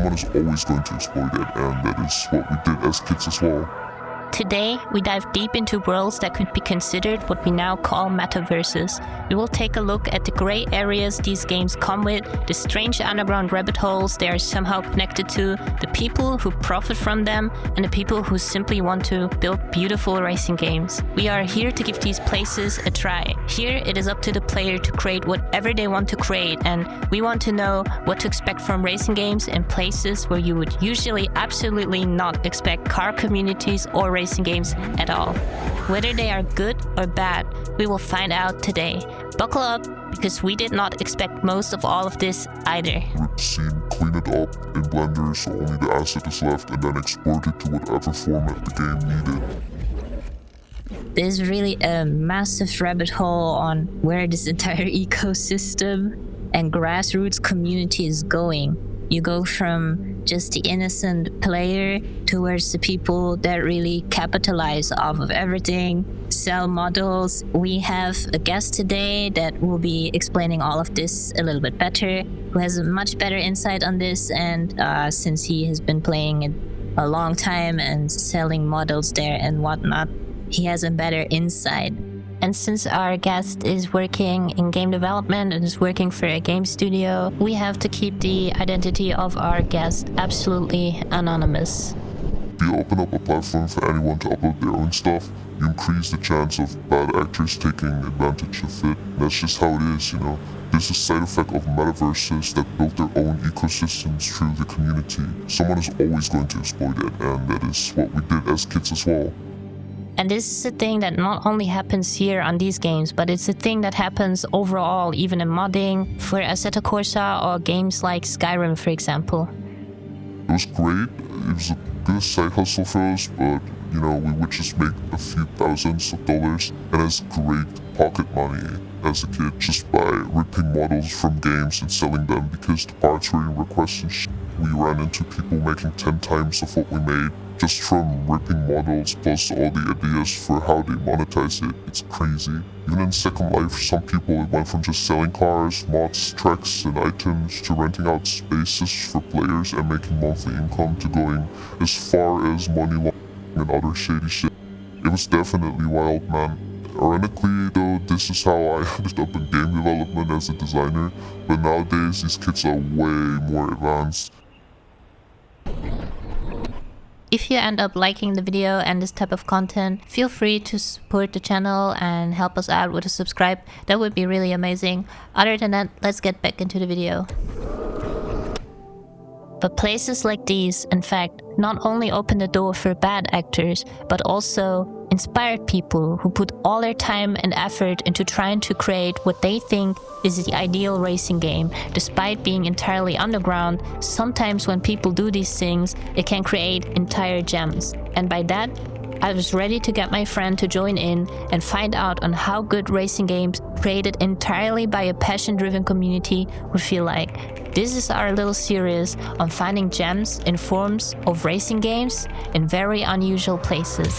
Someone is always going to exploit it, and that is what we did as kids as well. Today, we dive deep into worlds that could be considered what we now call metaverses. We will take a look at the gray areas these games come with, the strange underground rabbit holes they are somehow connected to, the people who profit from them, and the people who simply want to build beautiful racing games. We are here to give these places a try. Here, it is up to the player to create whatever they want to create, and we want to know what to expect from racing games in places where you would usually absolutely not expect car communities or racing games at all. Whether they are good or bad, we will find out today. Buckle up, because we did not expect most of all of this either. Rip scene, clean it up in Blender so only the asset is left, and then export it to whatever format the game needed. There's really a massive rabbit hole on where this entire ecosystem and grassroots community is going. You go from just the innocent player towards the people that really capitalize off of everything, sell models. We have a guest today that will be explaining all of this a little bit better, who has a much better insight on this, and since he has been playing it a long time and selling models there and whatnot, he has a better insight. And since our guest is working in game development and is working for a game studio, we have to keep the identity of our guest absolutely anonymous. If you open up a platform for anyone to upload their own stuff, you increase the chance of bad actors taking advantage of it. And that's just how it is, you know. This is a side effect of metaverses that built their own ecosystems through the community. Someone is always going to exploit it, and that is what we did as kids as well. And this is a thing that not only happens here on these games, but it's a thing that happens overall, even in modding, for Assetto Corsa or games like Skyrim, for example. It was great. It was a good side hustle for us, but you know, we would just make a few thousands of dollars, and as great pocket money as a kid just by ripping models from games and selling them because the parts were in request and shit. We ran into people making 10 times of what we made just from ripping models, plus all the ideas for how they monetize it. It's crazy. Even in Second Life, some people went from just selling cars, mods, tracks, and items to renting out spaces for players and making monthly income, to going as far as money laundering and other shady shit. It was definitely wild, man. Ironically though, this is how I ended up in game development as a designer, but nowadays these kids are way more advanced. If you end up liking the video and this type of content, feel free to support the channel and help us out with a subscribe. That would be really amazing. Other than that, let's get back into the video. But places like these, in fact, not only open the door for bad actors, but also inspired people who put all their time and effort into trying to create what they think is the ideal racing game. Despite being entirely underground, sometimes when people do these things, it can create entire gems. And by that, I was ready to get my friend to join in and find out on how good racing games created entirely by a passion-driven community would feel like. This is our little series on finding gems in forms of racing games in very unusual places.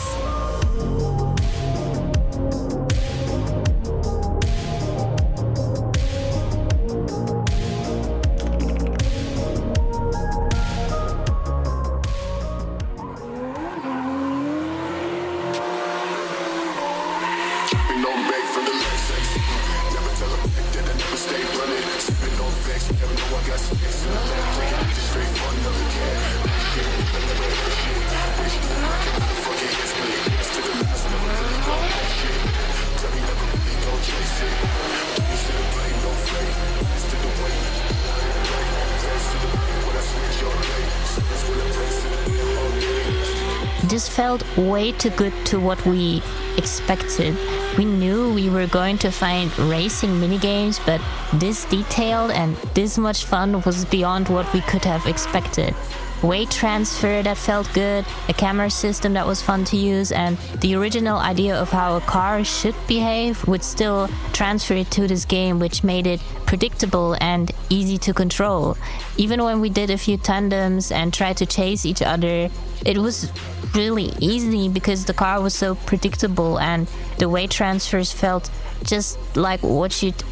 This felt way too good to what we expected. We knew we were going to find racing minigames, but this detailed and this much fun was beyond what we could have expected. Weight transfer that felt good, a camera system that was fun to use, and the original idea of how a car should behave would still transfer it to this game, which made it predictable and easy to control. Even when we did a few tandems and tried to chase each other, it was really easy because the car was so predictable and the weight transfers felt just like what you'd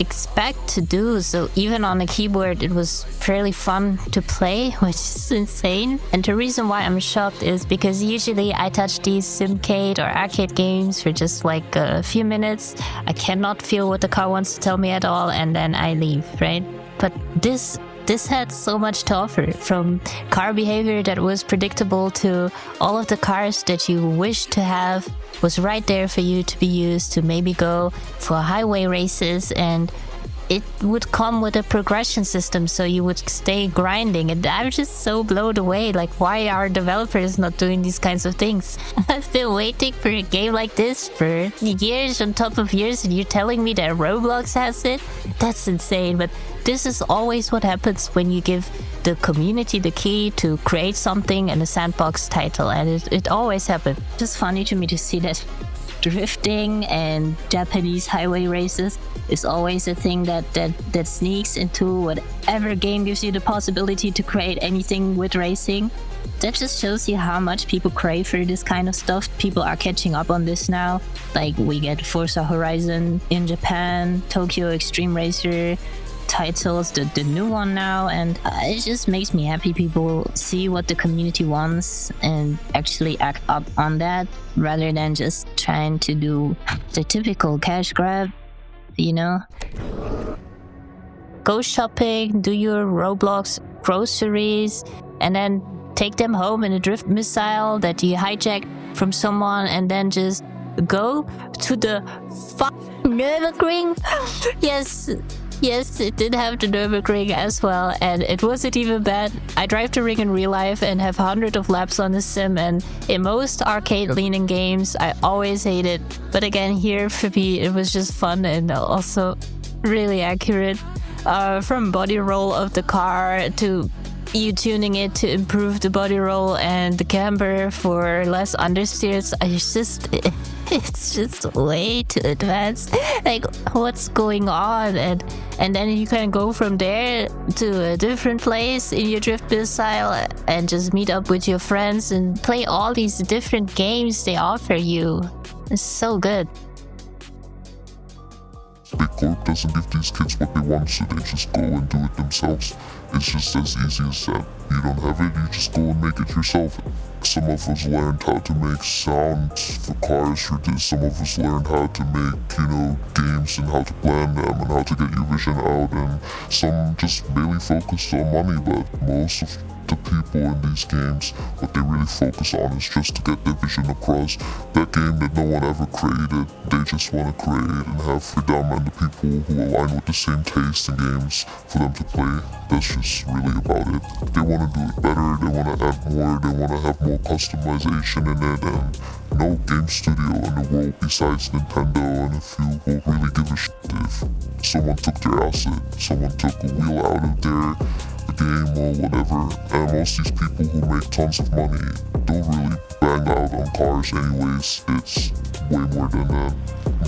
expect to do. So even on a keyboard, it was fairly fun to play, which is insane. And the reason why I'm shocked is because usually I touch these simcade or arcade games for just like a few minutes. I cannot feel what the car wants to tell me at all, and then I leave, right? But this had so much to offer, from car behavior that was predictable to all of the cars that you wish to have was right there for you to be used to maybe go for highway races, and it would come with a progression system, so you would stay grinding. And I'm just so blown away, like, why are developers not doing these kinds of things? I've been waiting for a game like this for years on top of years, and you're telling me that Roblox has it? That's insane. But this is always what happens when you give the community the key to create something in a sandbox title, and it always happens. It's just funny to me to see that drifting and Japanese highway races is always a thing that sneaks into whatever game gives you the possibility to create anything with racing. That just shows you how much people crave for this kind of stuff. People are catching up on this now. Like, we get Forza Horizon in Japan, Tokyo Extreme Racer titles, the new one now, and it just makes me happy people see what the community wants and actually act up on that, rather than just trying to do the typical cash grab, you know? Go shopping, do your Roblox groceries, and then take them home in a drift missile that you hijack from someone, and then just go to the Nürburgring. Yes, it did have the Nürburgring as well, and it wasn't even bad. I drive the ring in real life and have hundreds of laps on the sim, and in most arcade-leaning games, I always hate it. But again, here for me, it was just fun and also really accurate. From body roll of the car to you tuning it to improve the body roll and the camber for less understeers. It's just way too advanced. Like, what's going on? And then you can go from there to a different place in your drift missile and just meet up with your friends and play all these different games they offer you. It's so good. Big Corp doesn't give these kids what they want, so they just go and do it themselves. It's just as easy as that. You don't have it, you just go and make it yourself. Some of us learned how to make sounds for cars for this. Some of us learned how to make, games and how to plan them and how to get your vision out. And some just barely focused on money, but most of the people in these games, what they really focus on is just to get their vision across. That game that no one ever created, they just want to create and have for them and the people who align with the same taste in games for them to play. That's just really about it. They want to do it better, they want to add more, they want to have more customization in it, and no game studio in the world besides Nintendo and a few will really give a shit if someone took their asset, someone took a wheel out of their game or whatever. And most of these people who make tons of money don't really bang out on cars anyways. It's way more than that.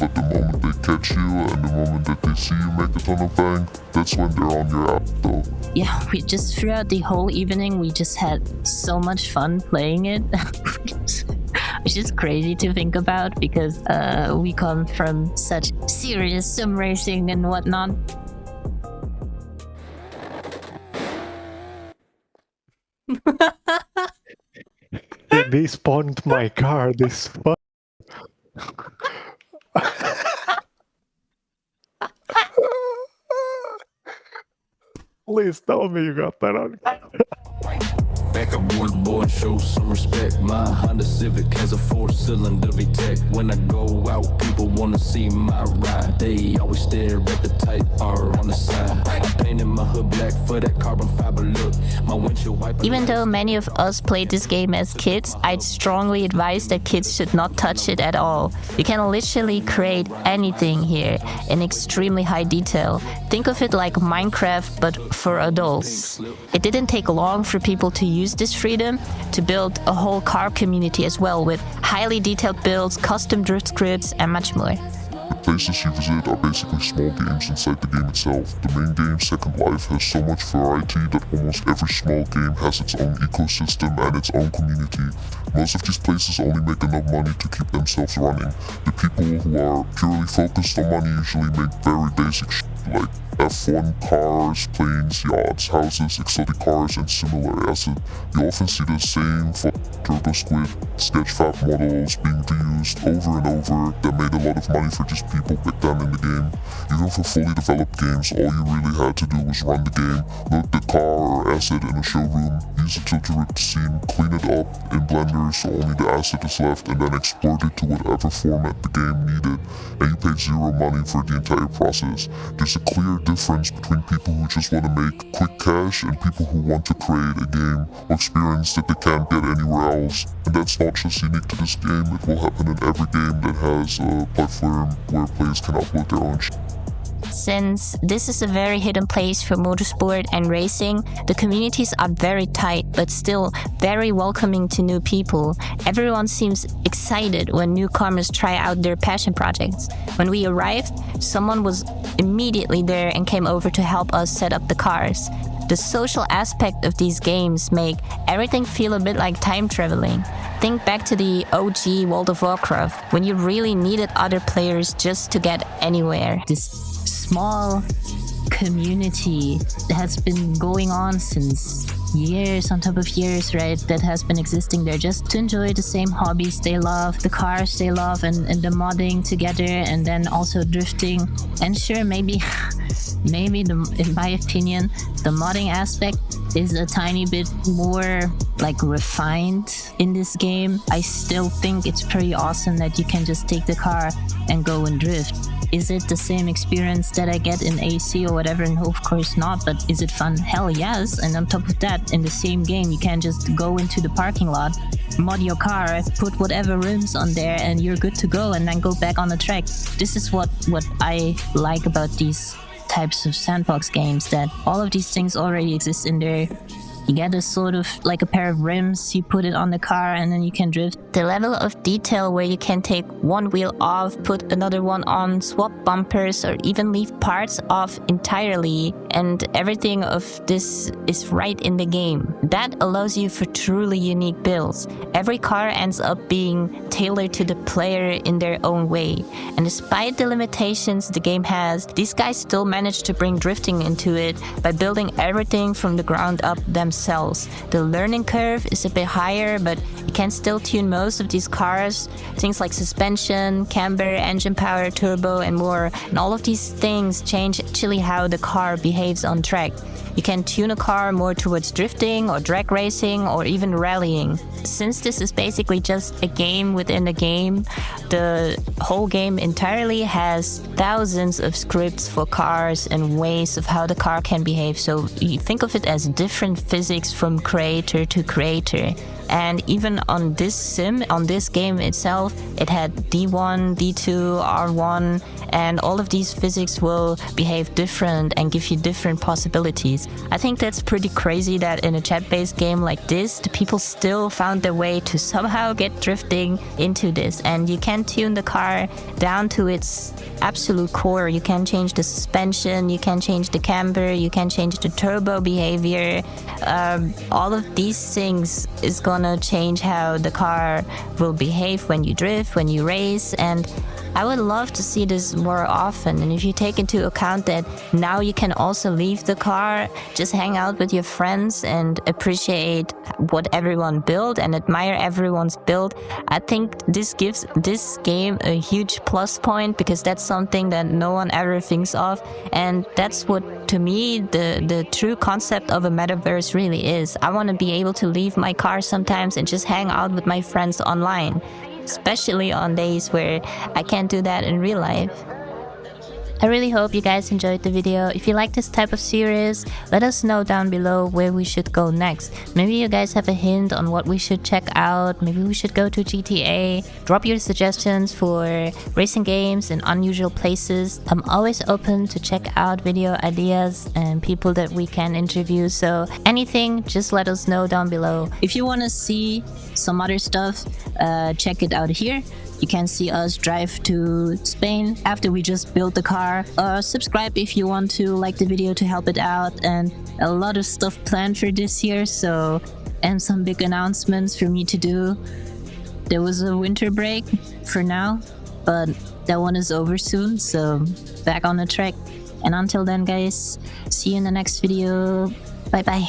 But the moment they catch you and the moment that they see you make a ton of bang, that's when they're on your app though. Yeah, we just throughout the whole evening, we just had so much fun playing it. Which is crazy to think about because we come from such serious sim racing and whatnot. They spawned my car. This fun. Please tell me you got that on. Back up on the board, show some respect. My Honda Civic has a 4-cylinder VTEC. When I go out, people wanna see my ride. They always stare at the Type R on the side. I painted my hood black for that carbon fiber look. My windshield wiper. Even though many of us played this game as kids, I'd strongly advise that kids should not touch it at all. You can literally create anything here in extremely high detail. Think of it like Minecraft, but for adults. It didn't take long for people to use this freedom to build a whole car community as well, with highly detailed builds, custom drift scripts, and much more. The places you visit are basically small games inside the game itself. The main game, Second Life, has so much variety that almost every small game has its own ecosystem and its own community. Most of these places only make enough money to keep themselves running. The people who are purely focused on money usually make very basic shit like F1 cars, planes, yachts, houses, exotic cars, and similar assets. You often see the same turbo squid sketchfab models being reused over and over that made a lot of money for just people back then in the game. Even for fully developed games, all you really had to do was run the game, load the car or asset in a showroom, use a tilt-to-rip scene, clean it up in Blender so only the asset is left, and then export it to whatever format the game needed, and you paid zero money for the entire process. There's a clear difference between people who just want to make quick cash and people who want to create a game or experience that they can't get anywhere else. And that's not just unique to this game, it will happen in every game that has a platform where players can upload their own Since this is a very hidden place for motorsport and racing, the communities are very tight but still very welcoming to new people. Everyone seems excited when newcomers try out their passion projects. When we arrived, someone was immediately there and came over to help us set up the cars. The social aspect of these games make everything feel a bit like time traveling. Think back to the OG World of Warcraft, when you really needed other players just to get anywhere. This small community has been going on since years on top of years, right? That has been existing there just to enjoy the same hobbies they love, the cars they love, and the modding together, and then also drifting. And sure, maybe in my opinion, the modding aspect is a tiny bit more like refined in this game. I still think it's pretty awesome that you can just take the car and go and drift. Is it the same experience that I get in AC or whatever? No, of course not, but is it fun? Hell yes. And on top of that, in the same game, you can just go into the parking lot, mod your car, put whatever rims on there, and you're good to go, and then go back on the track. This is what I like about these types of sandbox games, that all of these things already exist in there. You get a sort of like a pair of rims, you put it on the car, and then you can drift. The level of detail where you can take one wheel off, put another one on, swap bumpers, or even leave parts off entirely, and everything of this is right in the game. That allows you for truly unique builds. Every car ends up being tailored to the player in their own way. And despite the limitations the game has, these guys still managed to bring drifting into it by building everything from the ground up themselves. The learning curve is a bit higher, but you can still tune most of these cars. Things like suspension, camber, engine power, turbo, and more. And all of these things change actually how the car behaves on track. You can tune a car more towards drifting or drag racing or even rallying. Since this is basically just a game within a game, the whole game entirely has thousands of scripts for cars and ways of how the car can behave. So you think of it as different physics from creator to creator. And even on this sim, on this game itself, it had D1, D2, R1, and all of these physics will behave different and give you different possibilities. I think that's pretty crazy that in a chat-based game like this, the people still found their way to somehow get drifting into this. And you can tune the car down to its absolute core. You can change the suspension, you can change the camber, you can change the turbo behavior. All of these things is gonna change how the car will behave when you drift, when you race, and I would love to see this more often. And if you take into account that now you can also leave the car, just hang out with your friends and appreciate what everyone built and admire everyone's build, I think this gives this game a huge plus point, because that's something that no one ever thinks of. And that's what, to me, the true concept of a metaverse really is. I want to be able to leave my car sometimes and just hang out with my friends online, especially on days where I can't do that in real life. I really hope you guys enjoyed the video. If you like this type of series, let us know down below where we should go next. Maybe you guys have a hint on what we should check out. Maybe we should go to GTA. Drop your suggestions for racing games in unusual places. I'm always open to check out video ideas and people that we can interview. So anything, just let us know down below. If you want to see some other stuff, check it out here. You can see us drive to Spain after we just built the car. Subscribe if you want to like the video to help it out, and a lot of stuff planned for this year, so, and some big announcements for me to do. There was a winter break for now, but that one is over soon, so back on the track. And until then, guys, see you in the next video. Bye bye.